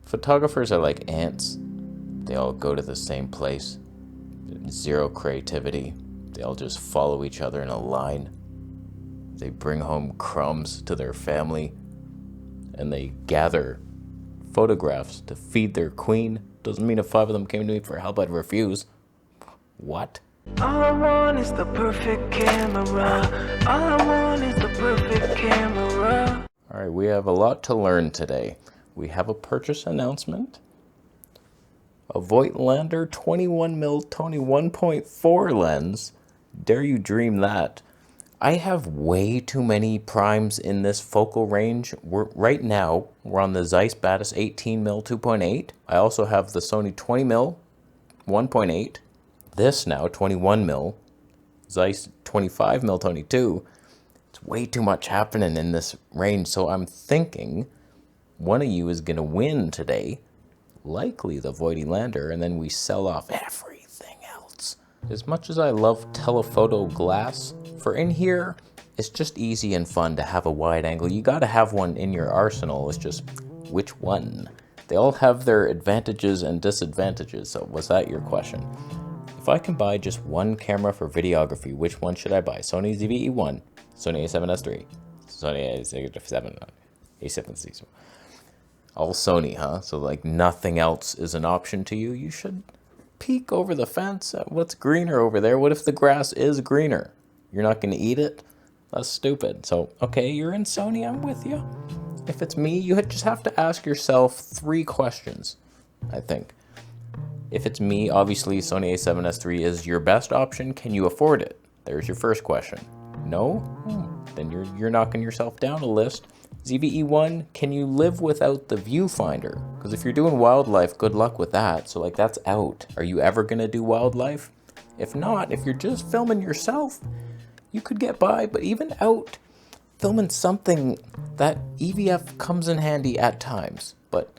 Photographers are like ants. They all go to the same place. Zero creativity. They all just follow each other in a line. They bring home crumbs to their family, and they gather photographs to feed their queen. Doesn't mean if 5 of them came to me for help, I'd refuse. What? All I want is the perfect camera. All I want is the perfect camera. All right, we have a lot to learn today. We have a purchase announcement. A Voigtlander 21mm Tony 1.4 lens. Dare you dream that? I have way too many primes in this focal range. Right now, we're on the Zeiss Batis 18mm 2.8. I also have the Sony 20mm 1.8. This now, 21mm. Zeiss 25mm Tony 2. It's way too much happening in this range, so I'm thinking one of you is going to win today. Likely the Voigtlander, and then we sell off everything else. As much as I love telephoto glass, for in here, it's just easy and fun to have a wide angle. You gotta have one in your arsenal. It's just, which one? They all have their advantages and disadvantages, so was that your question? If I can buy just one camera for videography, which one should I buy? Sony ZV-E1, Sony a7S III, Sony a7, a7C. All Sony, huh? So like nothing else is an option to you? You should peek over the fence at what's greener over there. What if the grass is greener? You're not going to eat it? That's stupid. So, okay, you're in Sony, I'm with you. If it's me, you just have to ask yourself 3 questions, I think. If it's me, obviously Sony a7S III is your best option. Can you afford it? There's your first question. No? Then you're knocking yourself down a list. ZV-E1, can you live without the viewfinder? Because if you're doing wildlife, good luck with that. So like that's out. Are you ever going to do wildlife? If not, if you're just filming yourself, you could get by, but even out filming something, that EVF comes in handy at times. But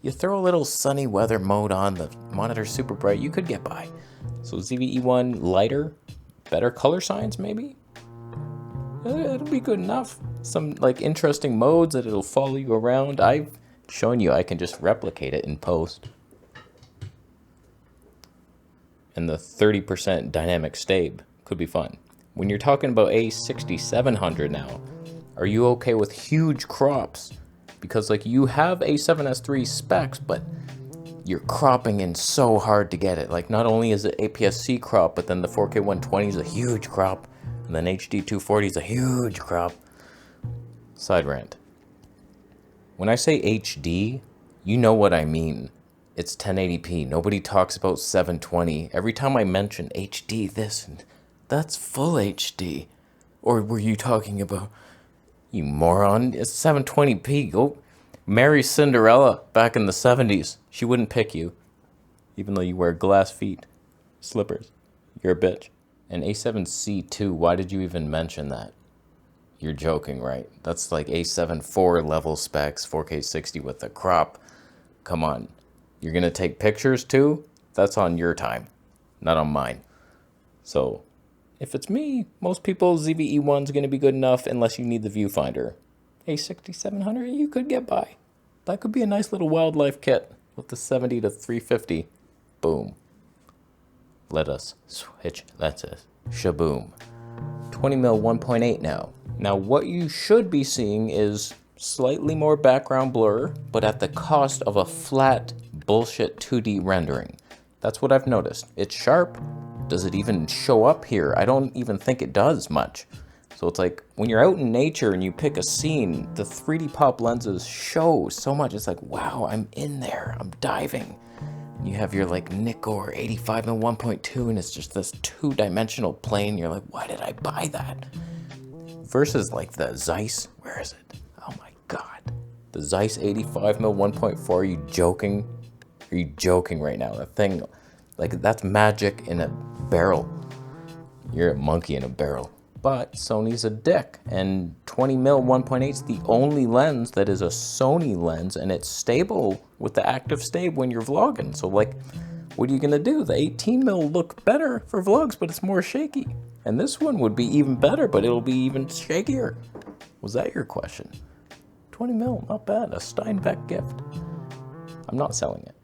you throw a little sunny weather mode on, the monitor's super bright, you could get by. So ZV-E1 lighter, better color science maybe? It'll be good enough. Some like interesting modes that it'll follow you around. I've shown you I can just replicate it in post. And the 30% dynamic stabe could be fun. When you're talking about A6700 now, are you okay with huge crops? Because like you have A7S III specs, but you're cropping in so hard to get it. Like not only is it APS-C crop, but then the 4K 120 is a huge crop, and then HD 240 is a huge crop. Side rant. When I say HD, you know what I mean. It's 1080p. Nobody talks about 720. Every time I mention HD, this and that's full HD. Or were you talking about, you moron, it's 720p. Go marry Cinderella back in the 70s. She wouldn't pick you, even though you wear glass feet, slippers. You're a bitch. And A7C2, why did you even mention that? You're joking, right? That's like A7 IV level specs, 4K 60 with the crop. Come on. You're going to take pictures too? That's on your time, not on mine. So, if it's me, most people, ZV-E1's going to be good enough unless you need the viewfinder. A6700, you could get by. That could be a nice little wildlife kit with the 70 to 350. Boom. Let us switch lenses. Shaboom. 20mm 1.8 now. Now what you should be seeing is slightly more background blur, but at the cost of a flat bullshit 2D rendering. That's what I've noticed. It's sharp. Does it even show up here? I don't even think it does much. So it's like when you're out in nature and you pick a scene, the 3D pop lenses show so much. It's like, wow, I'm in there. I'm diving. You have your like Nikkor 85mm 1.2 and it's just this 2-dimensional plane. You're like, why did I buy that? Versus like the Zeiss, where is it? Oh my God. The Zeiss 85mm 1.4, are you joking? Are you joking right now? That thing, like that's magic in a barrel. You're a monkey in a barrel. But Sony's a dick, and 20mm 1.8 is the only lens that is a Sony lens, and it's stable with the active stabe when you're vlogging. So like, what are you gonna do? The 18mm will look better for vlogs, but it's more shaky. And this one would be even better, but it'll be even shakier. Was that your question? 20mm, not bad, a Steinbeck gift. I'm not selling it.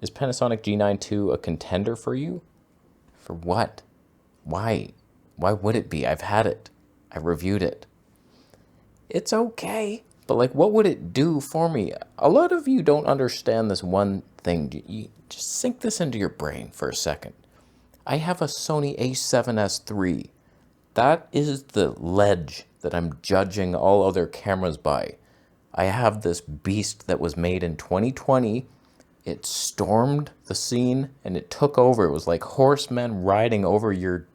Is Panasonic G9 II a contender for you? For what? Why? Why would it be? I've had it. I reviewed it. It's okay. But like, what would it do for me? A lot of you don't understand this one thing. You just sink this into your brain for a second. I have a Sony a7S III. That is the ledge that I'm judging all other cameras by. I have this beast that was made in 2020. It stormed the scene and it took over. It was like horsemen riding over your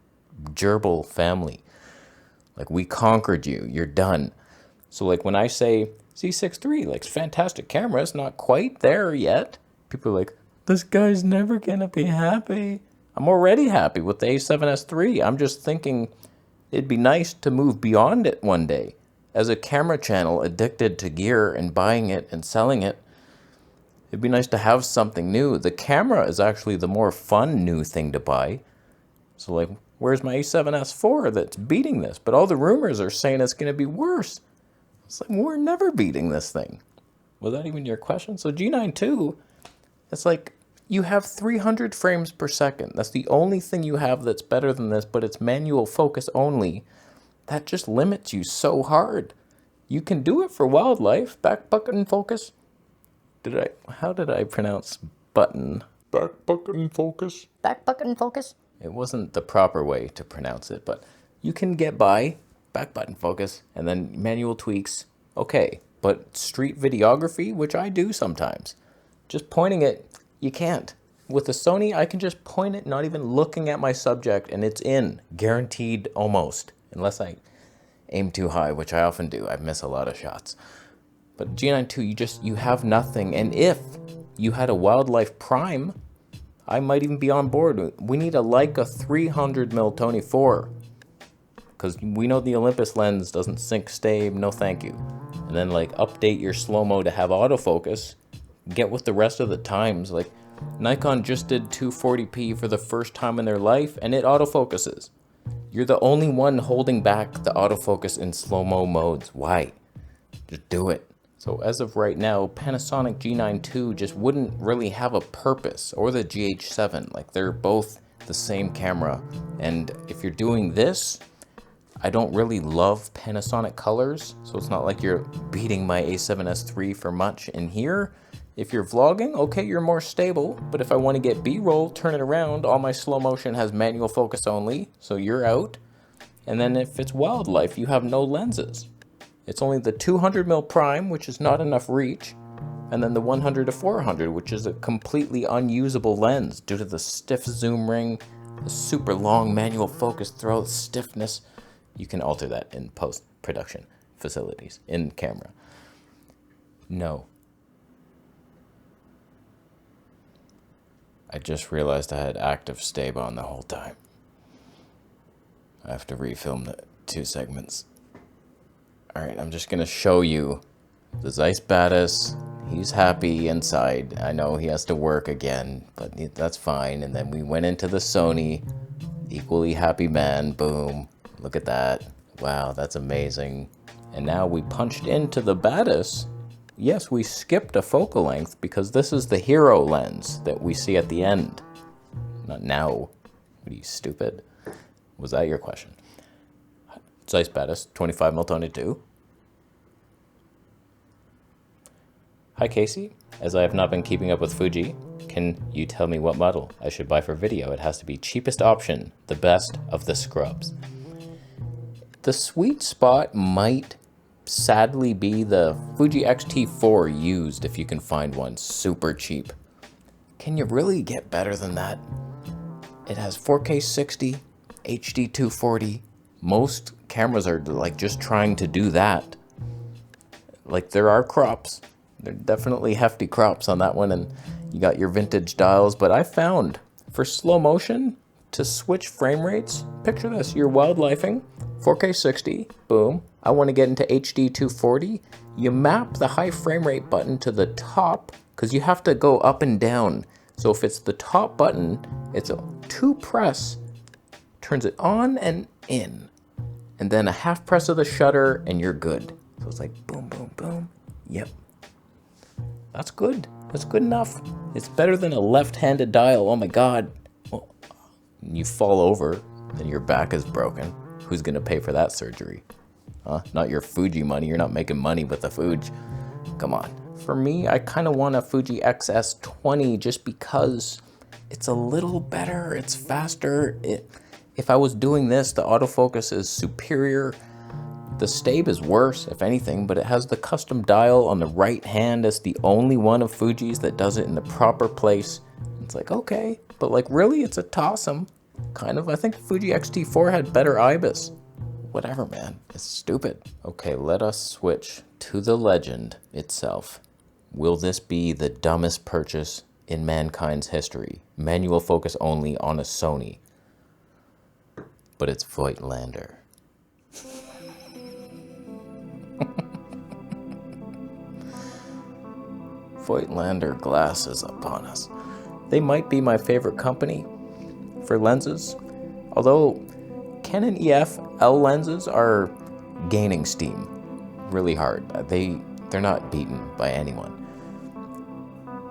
gerbil family. Like, we conquered you. You're done. So like when I say Z6 III, like, it's a fantastic camera, it's not quite there yet. People are like, this guy's never gonna be happy. I'm already happy with the A7S III. I'm just thinking it'd be nice to move beyond it one day. As a camera channel addicted to gear and buying it and selling it, it'd be nice to have something new. The camera is actually the more fun new thing to buy. So like, where's my A7S IV that's beating this? But all the rumors are saying it's going to be worse. It's like, we're never beating this thing. Was that even your question? So G9 II, it's like, you have 300 frames per second. That's the only thing you have that's better than this, but it's manual focus only. That just limits you so hard. You can do it for wildlife, back button focus. How did I pronounce button? Back button focus. Back button focus? It wasn't the proper way to pronounce it, but you can get by back button focus and then manual tweaks. Okay, but street videography, which I do sometimes, just pointing it, you can't. With the Sony, I can just point it, not even looking at my subject, and it's in, guaranteed almost, unless I aim too high, which I often do. I miss a lot of shots. But G9 II, you have nothing. And if you had a wildlife prime, I might even be on board. We need a Leica 300mm Tony 4. Because we know the Olympus lens doesn't sync stay, no thank you. And then like update your slow-mo to have autofocus. Get with the rest of the times. Like Nikon just did 240p for the first time in their life and it autofocuses. You're the only one holding back the autofocus in slow-mo modes. Why? Just do it. So as of right now, Panasonic G9 II just wouldn't really have a purpose, or the GH7. Like, they're both the same camera. And if you're doing this, I don't really love Panasonic colors, so it's not like you're beating my A7S III for much in here. If you're vlogging, okay, you're more stable, but if I want to get B-roll, turn it around, all my slow motion has manual focus only, so you're out. And then if it's wildlife, you have no lenses. It's only the 200mm prime, which is not enough reach, and then the 100 to 400, which is a completely unusable lens due to the stiff zoom ring, the super long manual focus throw, stiffness. You can alter that in post-production facilities, in camera. No. I just realized I had active stay on the whole time. I have to refilm the 2 segments. Alright, I'm just going to show you the Zeiss Batis. He's happy inside. I know he has to work again, but that's fine. And then we went into the Sony. Equally happy man. Boom. Look at that. Wow, that's amazing. And now we punched into the Batis. Yes, we skipped a focal length because this is the hero lens that we see at the end. Not now. What are you, stupid? Was that your question? Zeiss Batis, 25mm Tony 2. Hi Casey, as I have not been keeping up with Fuji, can you tell me what model I should buy for video? It has to be cheapest option, the best of the scrubs. The sweet spot might sadly be the Fuji X-T4 used if you can find one super cheap. Can you really get better than that? It has 4K 60, HD 240. Most cameras are like just trying to do that. Like, there are crops. There are definitely hefty crops on that one, and you got your vintage dials, but I found for slow motion to switch frame rates, picture this, you're wildlifing, 4K 60, boom. I want to get into HD 240. You map the high frame rate button to the top because you have to go up and down. So if it's the top button, it's a 2 press, turns it on and in. And then a half press of the shutter and you're good. So it's like boom, boom, boom. Yep. That's good. That's good enough. It's better than a left-handed dial. Oh my God. Well, you fall over and your back is broken. Who's gonna pay for that surgery? Huh? Not your Fuji money. You're not making money with the Fuji. Come on. For me, I kind of want a Fuji XS20 just because it's a little better. It's faster. If I was doing this, the autofocus is superior. The Stabe is worse, if anything, but it has the custom dial on the right hand. It's the only one of Fuji's that does it in the proper place. It's like, okay, but like really, it's a toss-em. Kind of. I think Fuji X-T4 had better IBIS. Whatever, man. It's stupid. Okay, let us switch to the legend itself. Will this be the dumbest purchase in mankind's history? Manual focus only on a Sony. But it's Voigtlander. Voigtlander glasses upon us. They might be my favorite company for lenses, although Canon EF L lenses are gaining steam really hard. They're not beaten by anyone.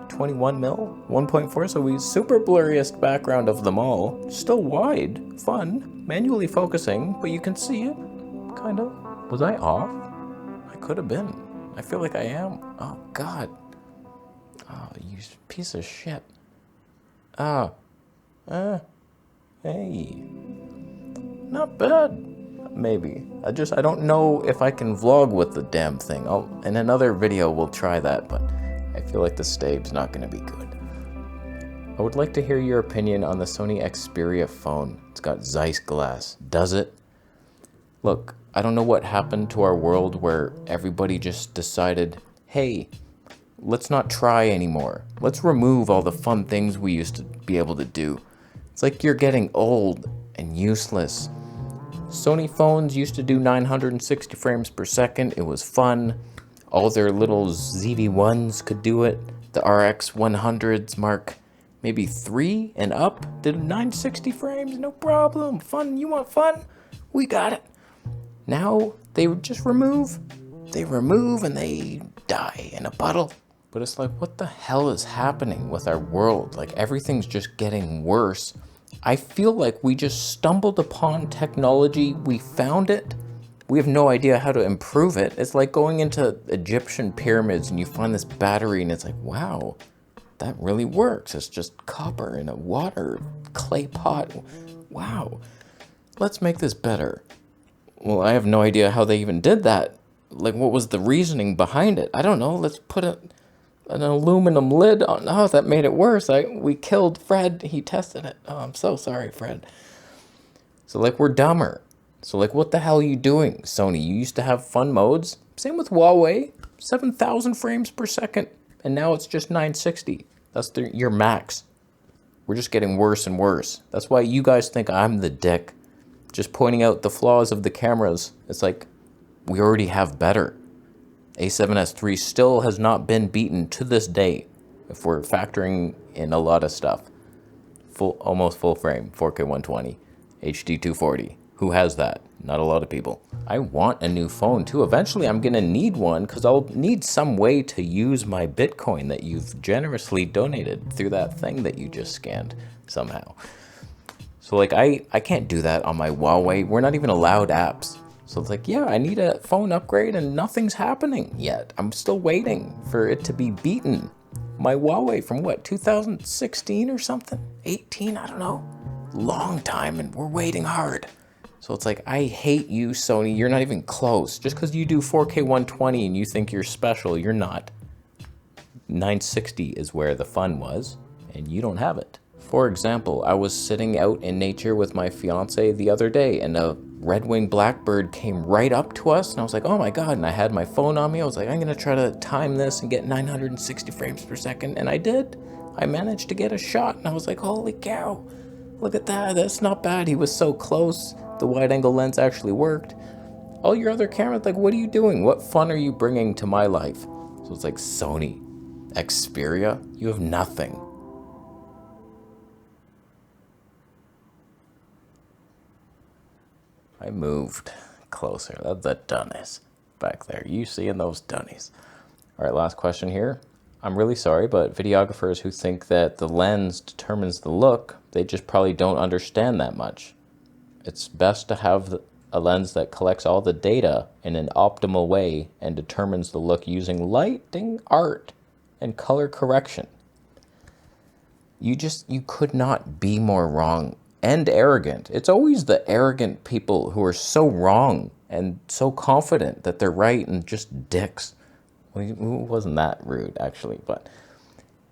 21 mil, 1.4, so we super blurriest background of them all. Still wide, fun, manually focusing, but you can see it, kind of. Was I off? I could have been. I feel like I am. Oh, God. Oh, you piece of shit. Ah. Hey. Not bad. Maybe. I don't know if I can vlog with the damn thing. In another video, we'll try that, but I feel like the Stabe's not going to be good. I would like to hear your opinion on the Sony Xperia phone. It's got Zeiss glass. Does it? Look, I don't know what happened to our world where everybody just decided, hey, let's not try anymore. Let's remove all the fun things we used to be able to do. It's like you're getting old and useless. Sony phones used to do 960 frames per second. It was fun. All their little ZV-1s could do it. The RX 100s Mark maybe 3 and up did 960 frames. No problem. Fun. You want fun? We got it. Now they just remove. They remove and they die in a puddle. But it's like, what the hell is happening with our world? Like, everything's just getting worse. I feel like we just stumbled upon technology. We found it. We have no idea how to improve it. It's like going into Egyptian pyramids and you find this battery and it's like, wow, that really works. It's just copper in a water clay pot. Wow, let's make this better. Well, I have no idea how they even did that. Like, what was the reasoning behind it? I don't know. Let's put an aluminum lid on. Oh, that made it worse. We killed Fred. He tested it. Oh, I'm so sorry, Fred. So, like, we're dumber. So, like, what the hell are you doing, Sony? You used to have fun modes. Same with Huawei. 7,000 frames per second. And now it's just 960. That's your max. We're just getting worse and worse. That's why you guys think I'm the dick. Just pointing out the flaws of the cameras. It's like, we already have better. A7S III still has not been beaten to this day, if we're factoring in a lot of stuff. Almost full frame, 4K 120, HD 240. Who has that? Not a lot of people. I want a new phone too. Eventually I'm gonna need one because I'll need some way to use my Bitcoin that you've generously donated through that thing that you just scanned somehow. So like I can't do that on my Huawei. We're not even allowed apps. So it's like, yeah, I need a phone upgrade and nothing's happening yet. I'm still waiting for it to be beaten. My Huawei from what, 2016 or something? 18, I don't know. Long time and we're waiting hard. So it's like, I hate you, Sony. You're not even close. Just because you do 4K 120 and you think you're special, you're not. 960 is where the fun was, and you don't have it. For example, I was sitting out in nature with my fiance the other day, and a red-winged blackbird came right up to us, and I was like, oh my god, and I had my phone on me. I was like, I'm gonna try to time this and get 960 frames per second, and I did. I managed to get a shot, and I was like, holy cow, look at that, that's not bad. He was so close. The wide-angle lens actually worked. All your other cameras, like, what are you doing? What fun are you bringing to my life? So it's like, Sony, Xperia, you have nothing. I moved closer. That's the dunnies back there. You seeing those dunnies. All right, last question here. I'm really sorry, but videographers who think that the lens determines the look, they just probably don't understand that much. It's best to have a lens that collects all the data in an optimal way and determines the look using lighting, art, and color correction. You could not be more wrong and arrogant. It's always the arrogant people who are so wrong and so confident that they're right and just dicks. Well, he wasn't that rude, actually, but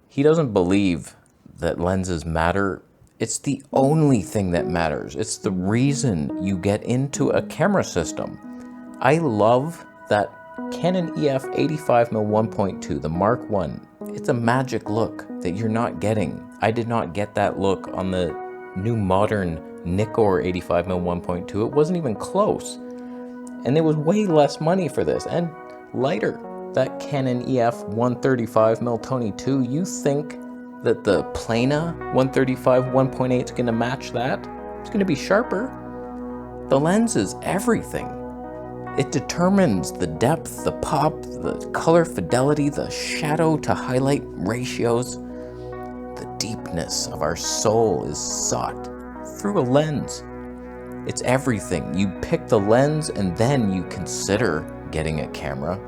he doesn't believe that lenses matter. It's the only thing that matters. It's the reason you get into a camera system. I love that Canon EF 85mm 1.2, the Mark I. It's a magic look that you're not getting. I did not get that look on the new modern Nikkor 85mm 1.2. It wasn't even close. And there was way less money for this and lighter. That Canon EF 135mm Tony 2, you think that the Plana 135 1.8 is going to match that? It's going to be sharper. The lens is everything. It determines the depth, the pop, the color fidelity, the shadow to highlight ratios. The deepness of our soul is sought through a lens. It's everything. You pick the lens and then you consider getting a camera.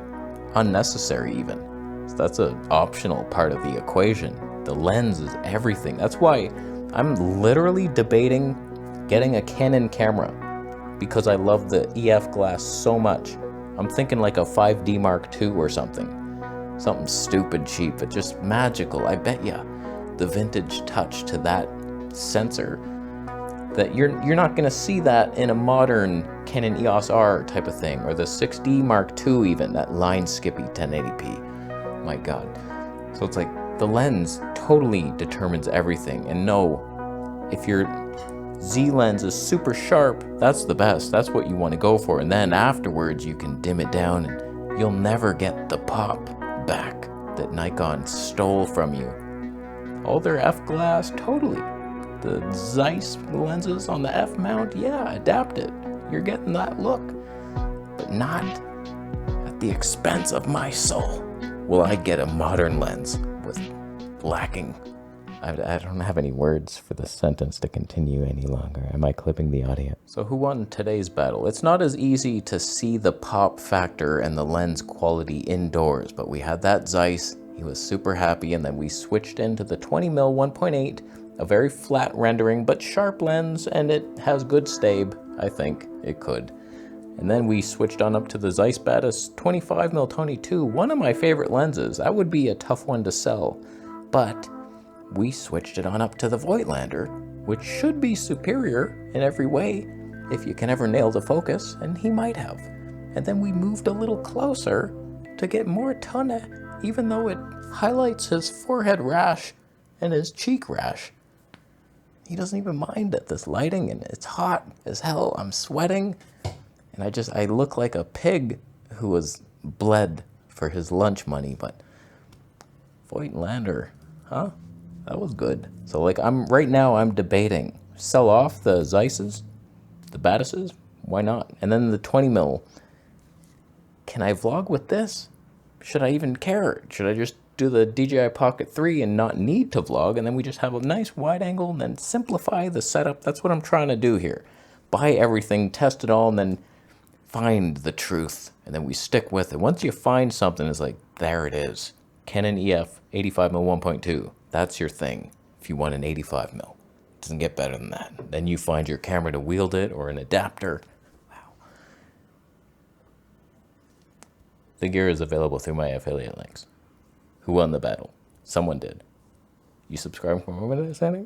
Unnecessary even. So that's an optional part of the equation. The lens is everything. That's why I'm literally debating getting a Canon camera because I love the EF glass so much. I'm thinking like a 5D Mark II or something. Something stupid cheap, but just magical. I bet ya the vintage touch to that sensor that you're not gonna see that in a modern Canon EOS R type of thing, or the 6D Mark II even, that line skippy 1080p. My God. So it's like the lens totally determines everything. And no, if your Z lens is super sharp, that's the best. That's what you want to go for. And then afterwards you can dim it down and you'll never get the pop back that Nikon stole from you. All their F glass, totally. The Zeiss lenses on the F mount, yeah, adapt it. You're getting that look, but not at the expense of my soul. Will I get a modern lens with lacking? I don't have any words for this sentence to continue any longer. Am I clipping the audio? So who won today's battle? It's not as easy to see the pop factor and the lens quality indoors, but we had that Zeiss. He was super happy, and then we switched into the 20mm 1.8, a very flat rendering but sharp lens, and it has good stabe. I think it could. And then we switched on up to the Zeiss Batis 25mm Tony 2, one of my favorite lenses. That would be a tough one to sell, but we switched it on up to the Voigtlander, which should be superior in every way if you can ever nail the focus, and he might have. And then we moved a little closer to get more tonne, even though it highlights his forehead rash and his cheek rash. He doesn't even mind at this lighting, and it's hot as hell. I'm sweating, and I look like a pig who was bled for his lunch money. But Voigtlander, huh? That was good. So like right now I'm debating, sell off the Zeisses, the Batises, why not? And then the 20mm, can I vlog with this? Should I even care? Should I just do the DJI Pocket 3 and not need to vlog, and then we just have a nice wide angle and then simplify the setup? That's what I'm trying to do here. Buy everything, test it all, and then find the truth, and then we stick with it. Once you find something, it's like, there it is. Canon EF 85mm 1.2. That's your thing if you want an 85mm. It doesn't get better than that. Then you find your camera to wield it or an adapter. Wow. The gear is available through my affiliate links. Who won the battle? Someone did. You subscribe for more understanding?